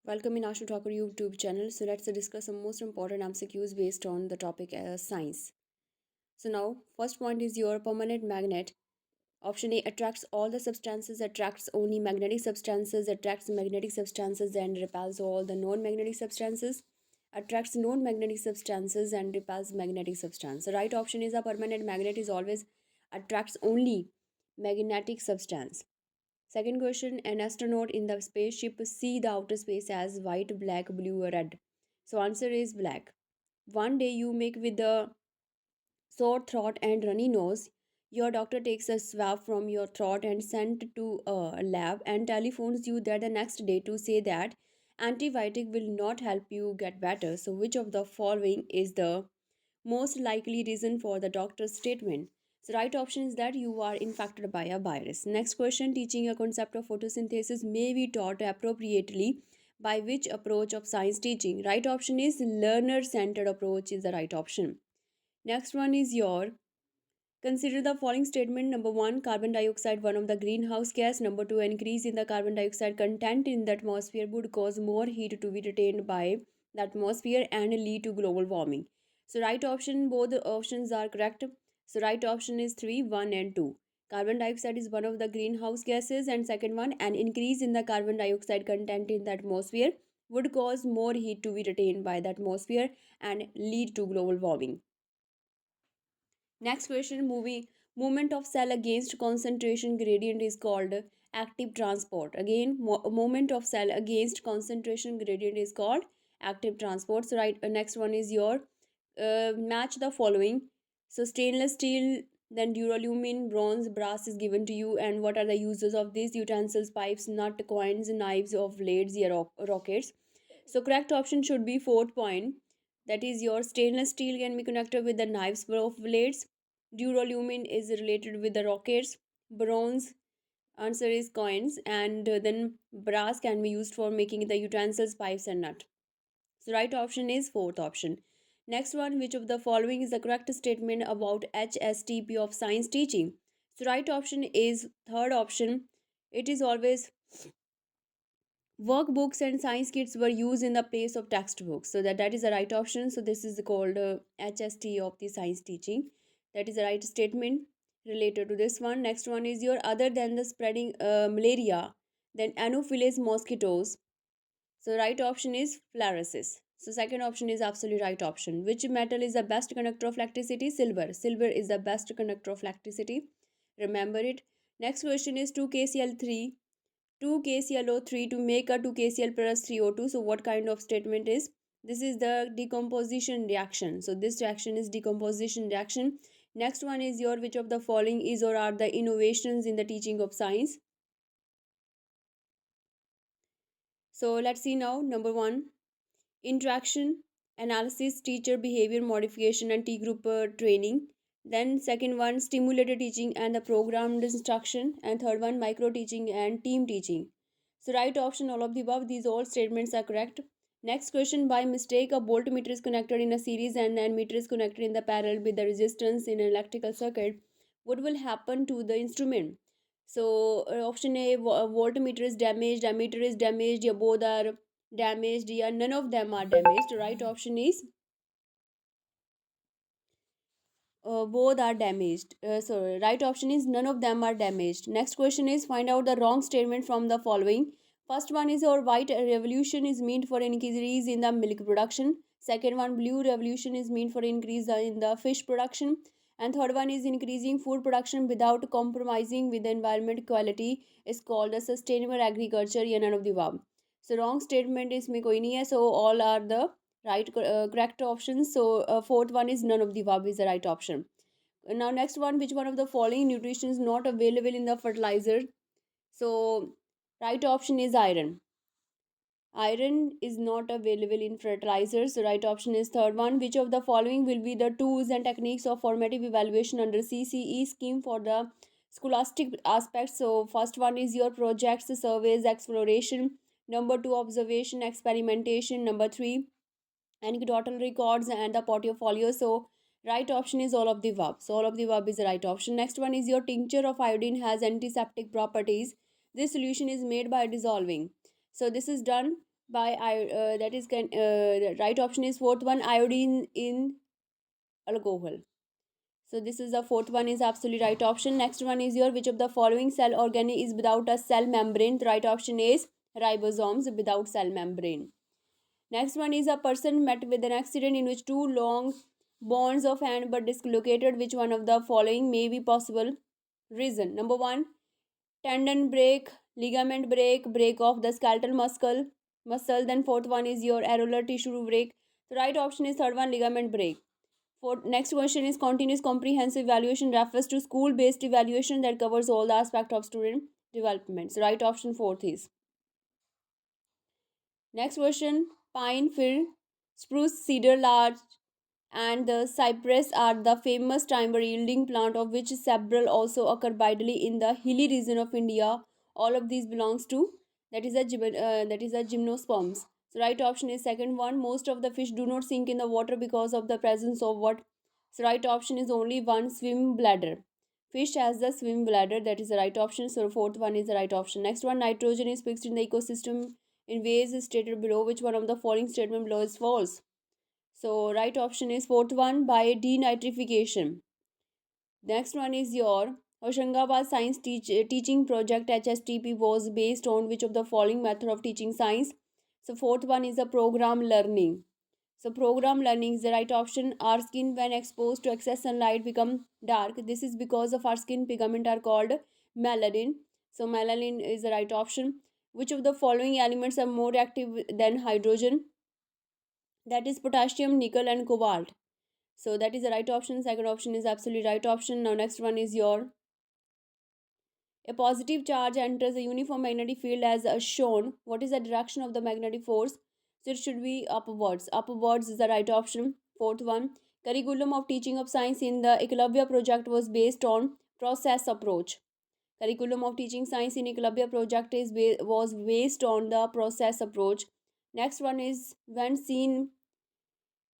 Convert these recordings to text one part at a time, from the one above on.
Welcome in Ashu Thakur YouTube channel. So let's discuss some most important MCQs based on the topic science. So now, first point is your permanent magnet. Option A attracts all the substances, attracts only magnetic substances, attracts magnetic substances and repels all the non-magnetic substances, attracts non-magnetic substances and repels magnetic substance. The right option is a permanent magnet is always attracts only magnetic substance. Second question, an astronaut in the spaceship see the outer space as white, black, blue, or red. So answer is black. One day you make with the sore throat and runny nose. Your doctor takes a swab from your throat and sent to a lab and telephones you there the next day to say that antibiotic will not help you get better. So which of the following is the most likely reason for the doctor's statement? So right option is that you are infected by a virus. Next question, teaching a concept of photosynthesis may be taught appropriately by which approach of science teaching? Right option is learner centered approach is the right option. Next one is your consider the following statement. Number 1, carbon dioxide one of the greenhouse gas. Number 2, an increase in the carbon dioxide content in the atmosphere would cause more heat to be retained by the atmosphere and lead to global warming. So right option, both the options are correct. So right option is 3, 1 and 2. Carbon dioxide is one of the greenhouse gases, and second one, an increase in the carbon dioxide content in the atmosphere would cause more heat to be retained by the atmosphere and lead to global warming. Next question, movement of cell against concentration gradient is called active transport. Again, movement of cell against concentration gradient is called active transport. So right, next one is your match the following. So stainless steel, then duralumin, bronze, brass is given to you. And what are the uses of these utensils? Pipes, nut, coins, knives, of blades, rockets. So correct option should be fourth point. That is your stainless steel can be connected with the knives of blades. Duralumin is related with the rockets. Bronze answer is coins, and then brass can be used for making the utensils, pipes, and nut. So right option is fourth option. Next one, which of the following is the correct statement about HSTP of science teaching? So right option is third option. It is always workbooks and science kits were used in the place of textbooks, so that is the right option. So this is called HST of the science teaching. That is the right statement related to this one. Next one is your other than the spreading malaria, then anopheles mosquitoes. So right option is fluoresces. So second option is absolutely right option. Which metal is the best conductor of electricity? Silver. Silver is the best conductor of electricity, remember it. Next question is 2KCl3 2KClO3 to make a 2KCl plus 3O2. So what kind of statement is this? Is the decomposition reaction. So this reaction is decomposition reaction. Next one is your which of the following is or are the innovations in the teaching of science? So let's see now. Number 1, interaction analysis, teacher behavior modification and T group training. Then second one, stimulated teaching and the programmed instruction. And third one, micro teaching and team teaching. So right option all of the above. These all statements are correct. Next question, by mistake a voltmeter is connected in a series and an meter is connected in the parallel with the resistance in an electrical circuit. What will happen to the instrument? So option A, voltmeter is damaged, ammeter is damaged, yeah, both are damaged, yeah, none of them are damaged. Right option is both are damaged. Sorry, right option is none of them are damaged. Next question is find out the wrong statement from the following. First one is our white revolution is meant for increase in the milk production. Second one, blue revolution is meant for increase in the fish production. And third one is increasing food production without compromising with the environment quality is called a sustainable agriculture. Yeah, none of the above. So wrong statement is में कोई नहीं है. So all are the right correct options. So fourth one is none of the above is the right option. Now next one, which one of the following nutrition is not available in the fertilizer? So right option is iron. Iron is not available in fertilizers. The right option is third one. Which of the following will be the tools and techniques of formative evaluation under CCE scheme for the scholastic aspects? So first one is your projects, surveys, exploration. Number 2, observation, experimentation. Number 3, anecdotal records and the portfolio. So right option is all of the above. So all of the above is the right option. Next one is your tincture of iodine has antiseptic properties. This solution is made by dissolving. So this is done the right option is fourth one, iodine in alcohol. So this is the fourth one is absolutely right option. Next one is your, which of the following cell organ is without a cell membrane? The right option is ribosomes without cell membrane. Next one is, a person met with an accident in which two long bonds of hand but dislocated. Which one of the following may be possible reason? Number one, tendon break, ligament break, break of the skeletal muscle. Then fourth one is your areolar tissue break. The right option is third one, ligament break. For next question is, continuous comprehensive evaluation refers to school based evaluation that covers all the aspect of student development. So right option fourth is. Next question, pine, fir, spruce, cedar, larch and the cypress are the famous timber yielding plant of which several also occur widely in the hilly region of India. All of these belongs to, that is a gymnosperms. So right option is second one. Most of the fish do not sink in the water because of the presence of what? So right option is only one, swim bladder. Fish has the swim bladder, that is the right option. So fourth one is the right option. Next one, nitrogen is fixed in the ecosystem in ways stated below. Which one of the following statement below is false? So right option is fourth one, by denitrification. Next one is your Hoshangabad Science Teaching Project HSTP was based on which of the following method of teaching science? So fourth one is a program learning. So program learning is the right option. Our skin when exposed to excess sunlight become dark. This is because of our skin pigment are called melanin. So melanin is the right option. Which of the following elements are more active than hydrogen? That is potassium, nickel and cobalt. So that is the right option. Second option is absolutely right option. Now next one is your, a positive charge enters a uniform magnetic field as shown. What is the direction of the magnetic force? So it should be upwards. Upwards is the right option. Fourth one, curriculum of teaching of science in the Eclavia project was based on process approach. Curriculum of teaching science in Eclavia project was based on the process approach. Next one is, when seen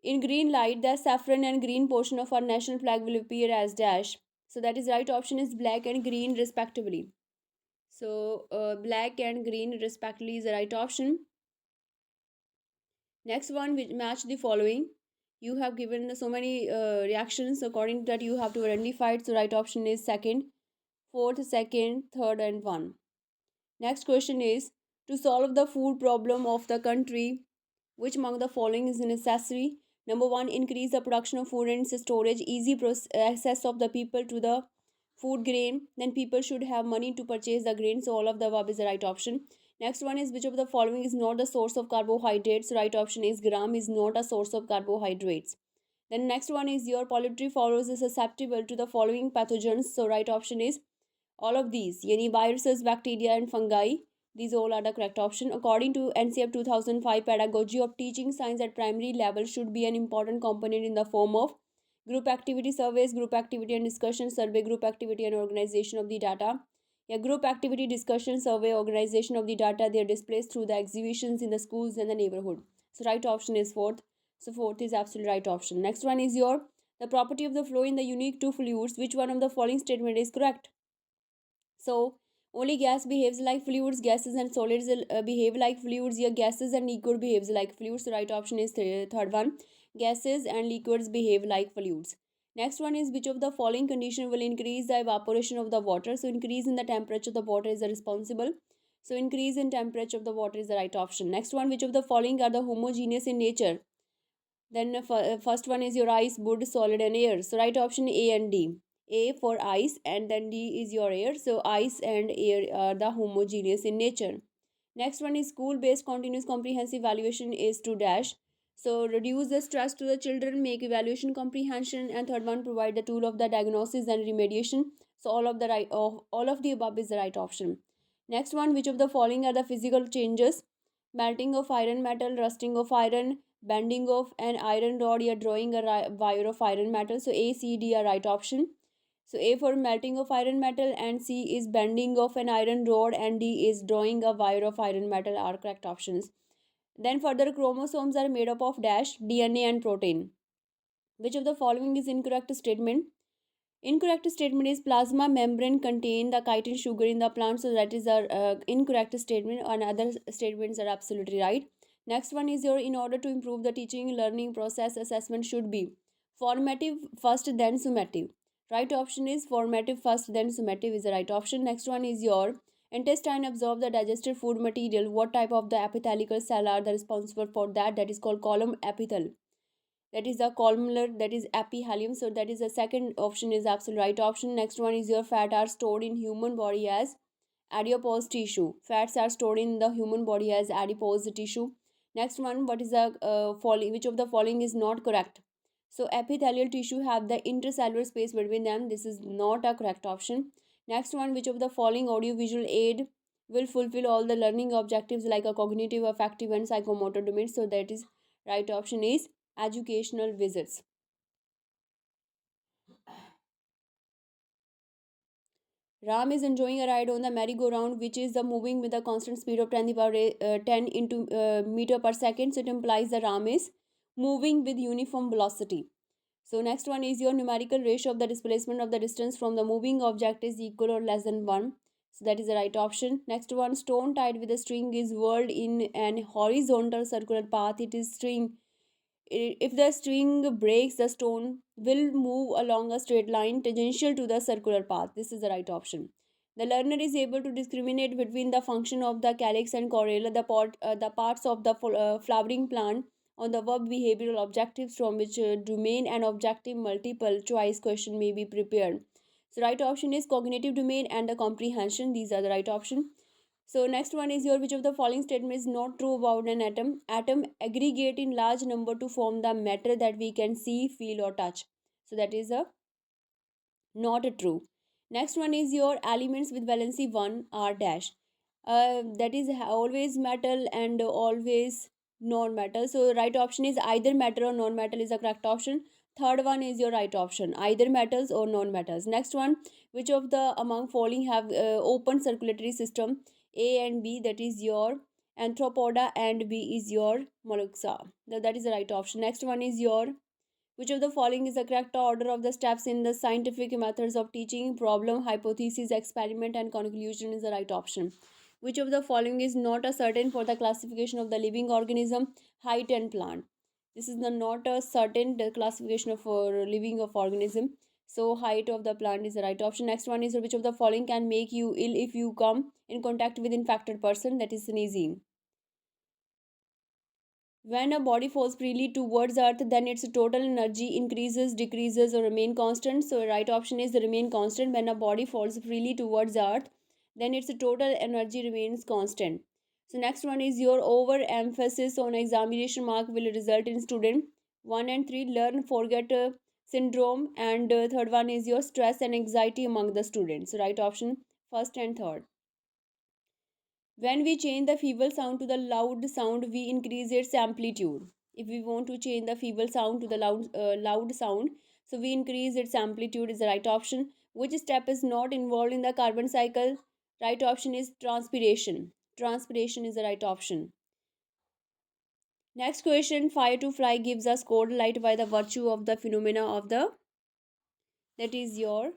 in green light, the saffron and green portion of our national flag will appear as dash. So that is right option is black and green respectively. So black and green respectively is the right option. Next one, which match the following. You have given so many reactions, according to that you have to identify it. So right option is second, fourth, second, third and one. Next question is, to solve the food problem of the country, which among the following is necessary? Number one, increase the production of food and storage, easy access of the people to the food grain. Then people should have money to purchase the grain. So all of the above is the right option. Next one is, which of the following is not the source of carbohydrates? Right option is gram is not a source of carbohydrates. Then next one is, your poultry follows is susceptible to the following pathogens. So right option is all of these, yani viruses, bacteria and fungi. These all are the correct option. According to NCF 2005, pedagogy of teaching science at primary level should be an important component in the form of group activity surveys, group activity and discussion survey, group activity and organization of the data. Yeah, group activity, discussion, survey, organization of the data, they are displayed through the exhibitions in the schools and the neighborhood. So right option is fourth. So fourth is absolutely right option. Next one is your, the property of the flow in the unique to fluids. Which one of the following statement is correct? So only gas behaves like fluids, gases and solids behave like fluids. Your gases and liquid behaves like fluids. The right option is third one. Gases and liquids behave like fluids. Next one is, which of the following condition will increase the evaporation of the water? So increase in the temperature of the water is the responsible. So increase in temperature of the water is the right option. Next one, which of the following are the homogeneous in nature? Then first one is your ice, wood, solid and air. So right option A and D. A for ice and then D is your air. So ice and air are the homogeneous in nature. Next one is, school based continuous comprehensive evaluation is to dash. So reduce the stress to the children, make evaluation comprehension, and third one, provide the tool of the diagnosis and remediation. So all of the above is the right option. Next one, which of the following are the physical changes? Melting of iron metal, rusting of iron, bending of an iron rod, you're drawing a wire of iron metal. So A, C, D are right option. So A for melting of iron metal and C is bending of an iron rod and D is drawing a wire of iron metal are correct options. Then further, chromosomes are made up of dash, DNA and protein. Which of the following is incorrect statement? Incorrect statement is, plasma membrane contain the chitin sugar in the plant. So that is our incorrect statement, and other statements are absolutely right. Next one is your, in order to improve the teaching learning process, assessment should be formative first then summative. Right option is formative first then summative is the right option. Next one is your intestine absorb the digested food material. What type of the epithelial cell are the responsible for that? That is called column epithel. That is the columnar, that is epithelium. So that is the second option is absolute right option. Next one is your fat are stored in human body as adipose tissue. Fats are stored in the human body as adipose tissue. Next one, what is the following, which of the following is not correct? So epithelial tissue have the intercellular space between them. This is not a correct option. Next one, which of the following audiovisual aid will fulfill all the learning objectives like a cognitive, affective and psychomotor domains? So that is right option is educational visits. Ram is enjoying a ride on the merry-go-round, which is the moving with a constant speed of 10 to the power 10 into meter per second. So it implies the Ram is moving with uniform velocity. So next one is your numerical ratio of the displacement of the distance from the moving object is equal or less than 1. So that is the right option. Next one, stone tied with a string is whirled in an horizontal circular path. It is string, if the string breaks, the stone will move along a straight line tangential to the circular path. This is the right option. The learner is able to discriminate between the function of the calyx and corolla, the parts of the flowering plant, on the verb behavioral objectives from which domain and objective multiple choice question may be prepared. So right option is cognitive domain and the comprehension. These are the right option. So next one is your, which of the following statement is not true about an atom? Atom aggregate in large number to form the matter that we can see, feel or touch. So that is a not a true. Next one is your elements with valency 1 are dash. That is always metal and always non-metal. So right option is either metal or non-metal is the correct option. Third one is your right option, either metals or non-metals. Next one, which of the among following have open circulatory system? A and B, that is your anthropoda, and B is your mollusca. That is the right option. Next one is your, which of the following is the correct order of the steps in the scientific methods of teaching? Problem, hypothesis, experiment, and conclusion is the right option. Which of the following is not a certain for the classification of the living organism? Height and plant. This is not a certain the classification of living of organism. So height of the plant is the right option. Next one is which of the following can make you ill if you come in contact with infected person? That is sneezing. When a body falls freely towards earth, then its total energy increases, decreases, or remain constant. So right option is the remain constant. When a body falls freely towards earth, then its total energy remains constant. So next one is your overemphasis on examination mark will result in student 1 and 3 learn forget syndrome, and third one is your stress and anxiety among the students. So right option first and third. When we change the feeble sound to the loud sound, we increase its amplitude. If we want to change the feeble sound to the loud sound, so we increase its amplitude is the right option. Which step is not involved in the carbon cycle? Right option is transpiration. Transpiration is the right option. Next question, fire to fly gives us cold light by the virtue of the phenomena of the, that is your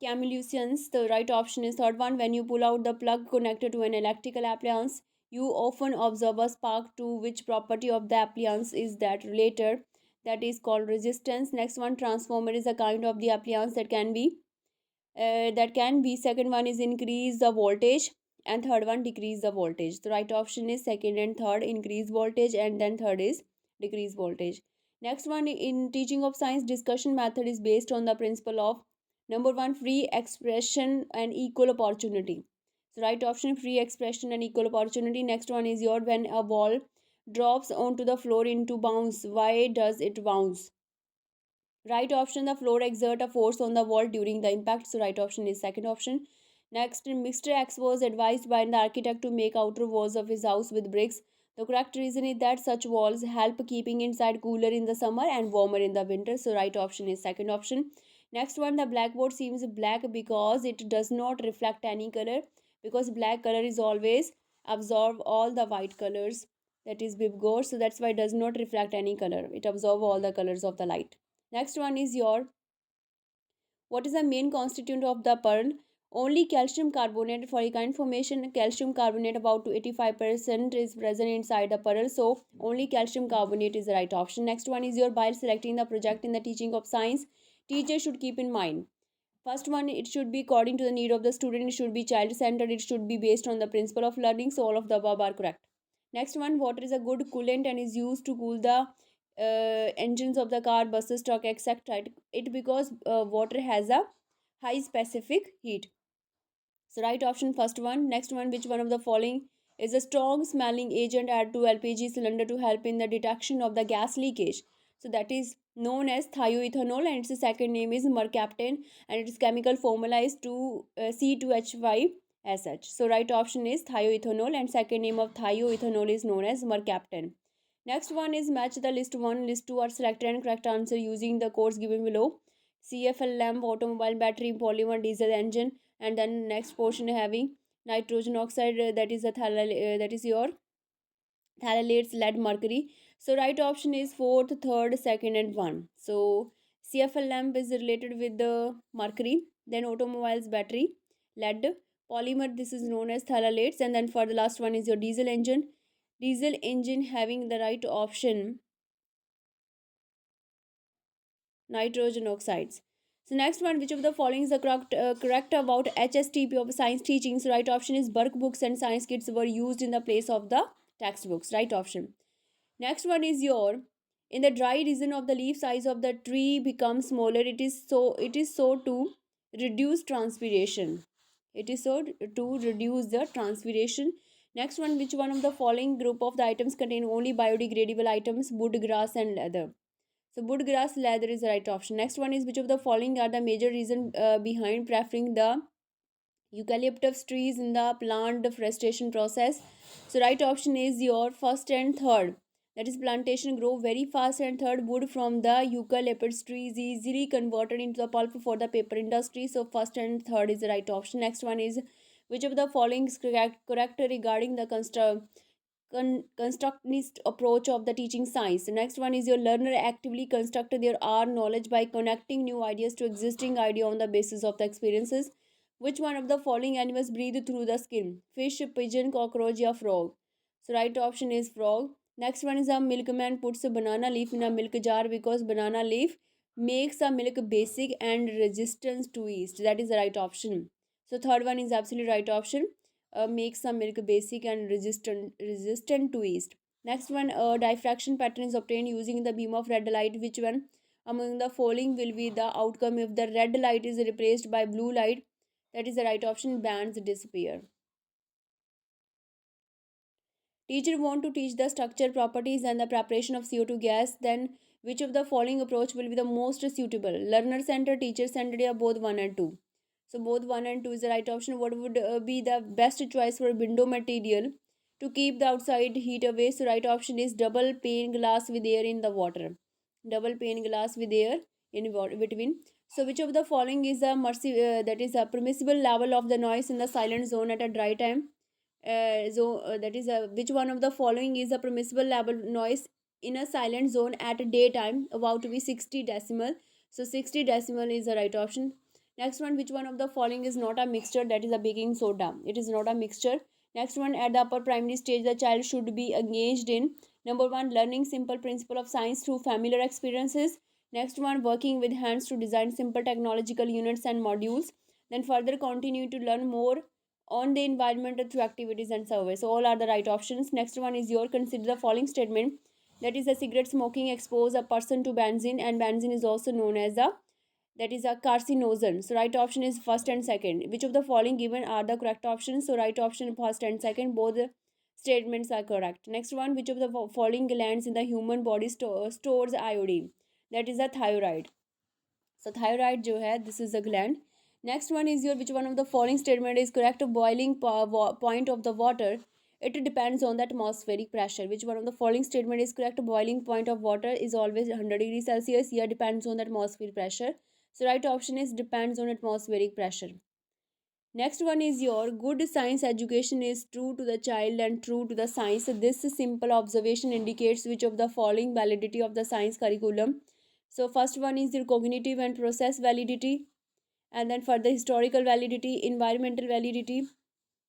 Camelucians. The right option is third one. When you pull out the plug connected to an electrical appliance, you often observe a spark to which property of the appliance is that related? That is called resistance. Next one, transformer is a kind of the appliance that can be. Second one is increase the voltage, and third one decrease the voltage. The right option is second and third, increase voltage, and then third is decrease voltage. Next one, in teaching of science, discussion method is based on the principle of number one, free expression and equal opportunity. So right option, free expression and equal opportunity. Next one is your, when a ball drops onto the floor into bounce, why does it bounce? Right option, the floor exert a force on the wall during the impact. So right option is second option. Next, Mr. X was advised by the architect to make outer walls of his house with bricks. The correct reason is that such walls help keeping inside cooler in the summer and warmer in the winter. So right option is second option. Next one, the blackboard seems black because it does not reflect any color, because black color is always absorb all the white colors, that is bibgore. So that's why it does not reflect any color, it absorb all the colors of the light. Next one is your, what is the main constituent of the pearl? Only calcium carbonate, for your information, calcium carbonate about to 85% is present inside the pearl. So only calcium carbonate is the right option. Next one is your while selecting the project in the teaching of science, teachers should keep in mind. First one, it should be according to the need of the student. It should be child centered. It should be based on the principle of learning. So all of the above are correct. Next one, water is a good coolant and is used to cool the engines of the car, buses, truck, etc. It because water has a high specific heat. So right option first one. Next one, which one of the following is a strong smelling agent added to LPG cylinder to help in the detection of the gas leakage? So that is known as thioethanol and its second name is mercaptan and its chemical formula is C2H5SH. So right option is thioethanol and second name of thioethanol is known as mercaptan. Next one is match the list 1, list 2 are selected and correct answer using the codes given below. CFL lamp, automobile battery, polymer, diesel engine, and then next portion having nitrogen oxide, that is a that is your phthalates, lead, mercury. So right option is fourth, third, second, and one. So CFL lamp is related with the mercury, then automobiles battery, lead, polymer, this is known as phthalates, and then for the last one is your diesel engine. Diesel engine having the right option nitrogen oxides. So next one, which of the following is the correct about HSTP of science teachings? Right option is Burke books and science kits were used in the place of the textbooks. Right option. Next one is your in the dry region of the leaf size of the tree becomes smaller. It is so to reduce transpiration. It is so to reduce the transpiration. Next one, which one of the following group of the items contain only biodegradable items? Wood, grass, and leather. So wood, grass, leather is the right option. Next one is which of the following are the major reason behind preferring the eucalyptus trees in the plant deforestation process? So right option is your first and third. That is plantation grow very fast and third wood from the eucalyptus tree is easily converted into the pulp for the paper industry. So first and third is the right option. Next one is which of the following is correct regarding the constructionist approach of the teaching science. The next one is your learner actively construct their R knowledge by connecting new ideas to existing idea on the basis of the experiences. Which one of the following animals breathe through the skin? Fish, pigeon, cockroach, or frog? So right option is frog. Next one is a milkman puts a banana leaf in a milk jar because banana leaf makes the milk basic and resistant to yeast. That is the right option. So third one is absolutely right option. Makes the milk basic and resistant to yeast. Next one, diffraction pattern is obtained using the beam of red light. Which one among the following will be the outcome if the red light is replaced by blue light? That is the right option. Bands disappear. Teacher want to teach the structure, properties, and the preparation of CO2 gas. Then which of the following approach will be the most suitable? Learner center, teacher centered, or both one and two? So both one and two is the right option. What would be the best choice for window material to keep the outside heat away? So right option is double pane glass with air in the water. Double pane glass with air in between. So which of the following is the that is a permissible level of the noise in the silent zone at a dry time? That is which one of the following is a permissible level noise in a silent zone at daytime about to be 60 decimal. So 60 decimal is the right option. Next one, which one of the following is not a mixture? That is a baking soda. It is not a mixture. Next one, at the upper primary stage the child should be engaged in number one, learning simple principle of science through familiar experiences. Next one, working with hands to design simple technological units and modules. Then further continue to learn more on the environment through activities and surveys. So all are the right options. Next one is your consider the following statement. That is a cigarette smoking expose a person to benzene and benzene is also known as a that is a carcinogen. So right option is first and second. Which of the following given are the correct options? So right option first and second both the statements are correct. Next one, which of the following glands in the human body stores iodine? That is a thyroid. So thyroid जो है this is a gland. Next one is your which one of the following statement is correct? Boiling point of the water, it depends on the atmospheric pressure. Which one of the following statement is correct? Boiling point of water is always 100 degrees Celsius. Here depends on the atmospheric pressure. So right option is depends on atmospheric pressure. Next one is your good science education is true to the child and true to the science. So this simple observation indicates which of the following validity of the science curriculum. So first one is your cognitive and process validity. And then for the historical validity, environmental validity,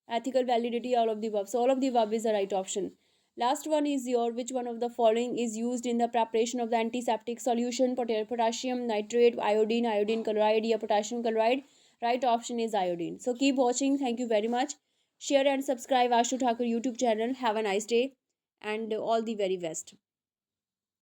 ethical validity, all of the above. So all of the above is the right option. Last one is your, which one of the following is used in the preparation of the antiseptic solution? Potassium nitrate, iodine chloride, or potassium chloride? Right option is iodine. So keep watching. Thank you very much. Share and subscribe Ashu Thakur YouTube channel. Have a nice day and all the very best.